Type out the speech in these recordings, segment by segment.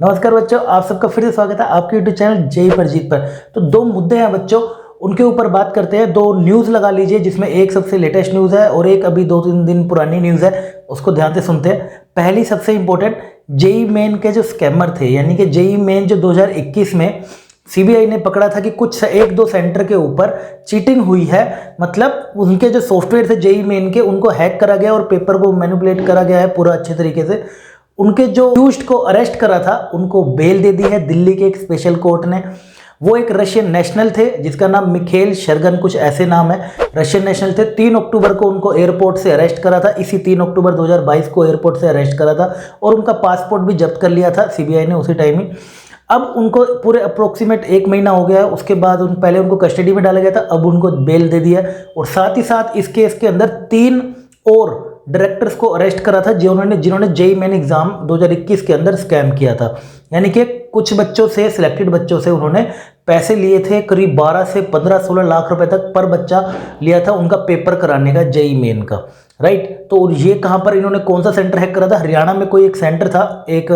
नमस्कार बच्चों, आप सबका फिर से स्वागत है आपके यूट्यूब चैनल जेई पर जीत पर। तो दो मुद्दे हैं बच्चों, उनके ऊपर बात करते हैं। दो न्यूज़ लगा लीजिए, जिसमें एक सबसे लेटेस्ट न्यूज़ है और एक अभी 2-3 दिन पुरानी न्यूज़ है, उसको ध्यान से सुनते हैं। पहली सबसे इंपॉर्टेंट, जेई मेन के जो स्कैमर थे, यानी कि जेई मेन जो 2021 में सीबीआई ने पकड़ा था कि कुछ एक दो सेंटर के ऊपर चीटिंग हुई है, मतलब उनके जो सॉफ्टवेयर थे जेई मेन के, उनको हैक करा गया और पेपर को मैनिपुलेट करा गया है पूरा अच्छे तरीके से। उनके जो अक्यूज्ड को अरेस्ट करा था, उनको बेल दे दी है दिल्ली के एक स्पेशल कोर्ट ने। वो एक रशियन नेशनल थे जिसका नाम मिखेल शर्गन, कुछ ऐसे नाम है, रशियन नेशनल थे। 3 अक्टूबर को उनको एयरपोर्ट से अरेस्ट करा था, इसी 3 अक्टूबर 2022 को एयरपोर्ट से अरेस्ट करा था और उनका पासपोर्ट भी जब्त कर लिया था सीबीआई ने उसी टाइम ही। अब उनको पूरे अप्रोक्सीमेट 1 महीना हो गया है, उसके बाद पहले उनको कस्टडी में डाला गया था, अब उनको बेल दे दिया। और साथ ही साथ इस केस के अंदर 3 और डायरेक्टर्स को अरेस्ट करा था जिन्होंने जेई मेन एग्जाम 2021 के अंदर स्कैम किया था। यानी कि कुछ बच्चों से, सिलेक्टेड बच्चों से उन्होंने पैसे लिए थे, करीब 12 से 15-16 लाख रुपए तक पर बच्चा लिया था उनका पेपर कराने का, जेई मेन का। राइट, तो ये कहाँ पर इन्होंने कौन सा सेंटर हैक करा था? हरियाणा में कोई एक सेंटर था, एक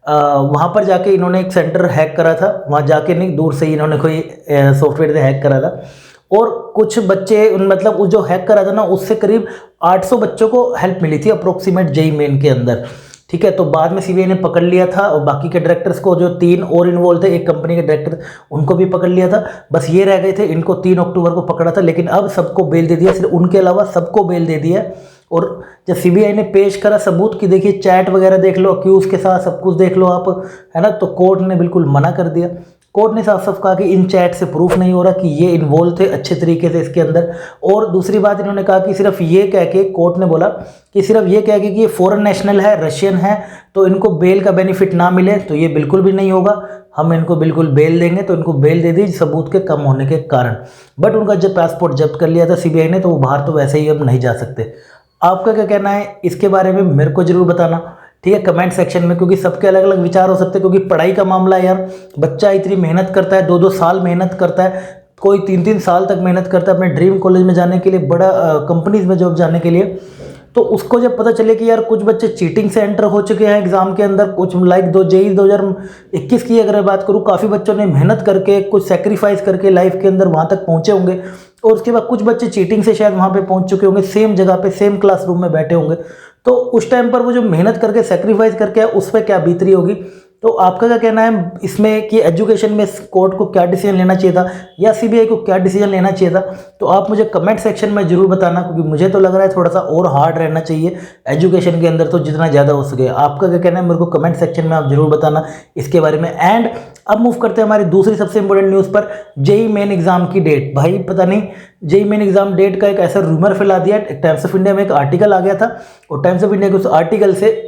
वहाँ पर जाके इन्होंने एक सेंटर हैक करा था। वहाँ जाके नहीं, दूर से ही इन्होंने कोई सॉफ्टवेयर से हैक करा था। और कुछ बच्चे मतलब उस जो हैक करा था ना, उससे करीब 800 बच्चों को हेल्प मिली थी अप्रोक्सीमेट जेई मेन के अंदर। ठीक है, तो बाद में सीबीआई ने पकड़ लिया था और बाकी के डायरेक्टर्स को, जो 3 और इन्वॉल्व थे, एक कंपनी के डायरेक्टर, उनको भी पकड़ लिया था। बस ये रह गए थे, इनको 3 अक्टूबर को पकड़ा था, लेकिन अब सबको बेल दे दिया, सिर्फ उनके अलावा सबको बेल दे दिया। और जब सीबीआई ने पेश करा सबूत कि देखिए चैट वगैरह देख लो, अक्यूज के साथ सब कुछ देख लो आप, है ना, तो कोर्ट ने बिल्कुल मना कर दिया। कोर्ट ने साफ साफ कहा कि इन चैट से प्रूफ नहीं हो रहा कि ये इन्वॉल्व थे अच्छे तरीके से इसके अंदर। और दूसरी बात इन्होंने कहा कि सिर्फ ये कह के, कोर्ट ने बोला कि सिर्फ ये कह के कि ये फॉरेन नेशनल है, रशियन है, तो इनको बेल का बेनिफिट ना मिले, तो ये बिल्कुल भी नहीं होगा, हम इनको बिल्कुल बेल देंगे। तो इनको बेल दे दी सबूत के कम होने के कारण। बट उनका जब पासपोर्ट जब्त कर लिया था सीबीआई ने, तो वो बाहर तो वैसे ही अब नहीं जा सकते। आपका क्या कहना है इसके बारे में, मेरे को जरूर बताना, ठीक है, कमेंट सेक्शन में, क्योंकि सबके अलग अलग विचार हो सकते हैं। क्योंकि पढ़ाई का मामला है यार, बच्चा इतनी मेहनत करता है, 2-2 साल मेहनत करता है, कोई 3-3 साल तक मेहनत करता है अपने ड्रीम कॉलेज में जाने के लिए, बड़ा कंपनीज में जॉब जाने के लिए। तो उसको जब पता चले कि यार कुछ बच्चे चीटिंग से एंटर हो चुके हैं एग्जाम के अंदर, कुछ लाइक जेई 2021 की अगर बात करूँ, काफ़ी बच्चों ने मेहनत करके, कुछ सेक्रीफाइस करके लाइफ के अंदर वहाँ तक पहुँचे होंगे, और उसके बाद कुछ बच्चे चीटिंग से शायद वहाँ पे पहुँच चुके होंगे, सेम जगह पे सेम क्लासरूम में बैठे होंगे। तो उस टाइम पर वो जो मेहनत करके सेक्रीफाइस करके उस पर क्या बीत रही होगी। तो आपका क्या कहना है इसमें कि एजुकेशन में कोर्ट को क्या डिसीजन लेना चाहिए था, या सीबीआई को क्या डिसीजन लेना चाहिए था? तो आप मुझे कमेंट सेक्शन में जरूर बताना, क्योंकि मुझे तो लग रहा है थोड़ा सा और हार्ड रहना चाहिए एजुकेशन के अंदर, तो जितना ज़्यादा हो सके। आपका क्या कहना है मेरे को कमेंट सेक्शन में आप जरूर बताना इसके बारे में। एंड अब मूव करते हैं हमारी दूसरी सबसे इंपॉर्टेंट न्यूज़ पर, जेई मेन एग्जाम की डेट। भाई पता नहीं, जेई मेन एग्जाम डेट का एक ऐसा रूमर फैला दिया, टाइम्स ऑफ इंडिया में एक आर्टिकल आ गया था, और टाइम्स ऑफ इंडिया के उस आर्टिकल से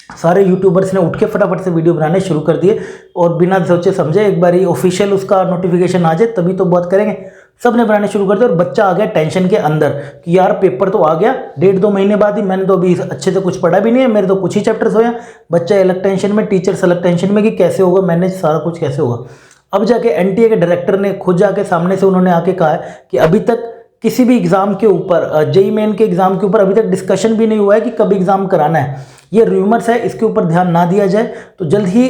सारे यूट्यूबर्स ने उठ के फटाफट से वीडियो बनाने शुरू कर दिए, और बिना सोचे समझे एक बारी ऑफिशियल उसका नोटिफिकेशन आ जाए तभी तो बात करेंगे, सब ने बनाने शुरू कर दिया। और बच्चा आ गया टेंशन के अंदर कि यार पेपर तो आ गया 1.5-2 महीने बाद ही, मैंने तो अभी अच्छे से कुछ पढ़ा भी नहीं है, मेरे तो कुछ ही चैप्टर्स हो। बच्चा अलग टेंशन में, टीचर्स अलग टेंशन में कि कैसे होगा मैनेज, सारा कुछ कैसे होगा। अब जाके एनटीए के डायरेक्टर ने खुद जाके सामने से उन्होंने आके कहा है कि अभी तक किसी भी एग्जाम के ऊपर, जेई मेन के एग्जाम के ऊपर अभी तक डिस्कशन भी नहीं हुआ है कि कब एग्जाम कराना है। ये रूमर्स है, इसके ऊपर ध्यान ना दिया जाए। तो जल्द ही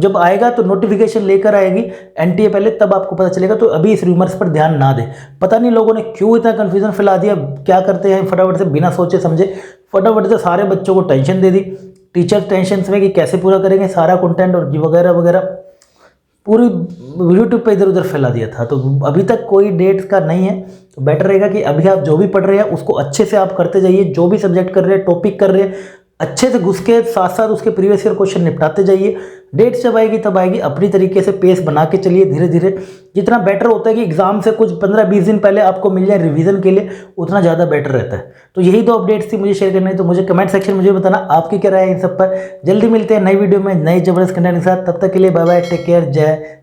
जब आएगा तो नोटिफिकेशन लेकर आएगी एनटीए पहले, तब आपको पता चलेगा। तो अभी इस रूमर्स पर ध्यान ना दें। पता नहीं लोगों ने क्यों इतना कन्फ्यूजन फैला दिया, क्या करते हैं फटाफट से बिना सोचे समझे, फटाफट से सारे बच्चों को टेंशन दे दी, टीचर टेंशन में कि कैसे पूरा करेंगे सारा कंटेंट और वगैरह वगैरह, पूरी यूट्यूब पे इधर उधर फैला दिया था। तो अभी तक कोई डेट का नहीं है, तो बेटर रहेगा कि अभी आप जो भी पढ़ रहे हैं उसको अच्छे से आप करते जाइए, जो भी सब्जेक्ट कर रहे हैं, टॉपिक कर रहे हैं, अच्छे से घुस के साथ साथ उसके प्रीवियस ईयर क्वेश्चन निपटाते जाइए। डेट जब आएगी तब आएगी, अपनी तरीके से पेस बना के चलिए धीरे धीरे। जितना बेटर होता है कि एग्जाम से कुछ 15-20 दिन पहले आपको मिल जाए रिवीजन के लिए, उतना ज़्यादा बेटर रहता है। तो यही 2 अपडेट्स थी मुझे शेयर करनी, तो मुझे कमेंट सेक्शन में मुझे बताना आपकी क्या राय है इन सब पर। जल्दी मिलते हैं नई वीडियो में नई जबरदस्त कंटेंट के साथ, तब तक के लिए बाय बाय, टेक केयर, जय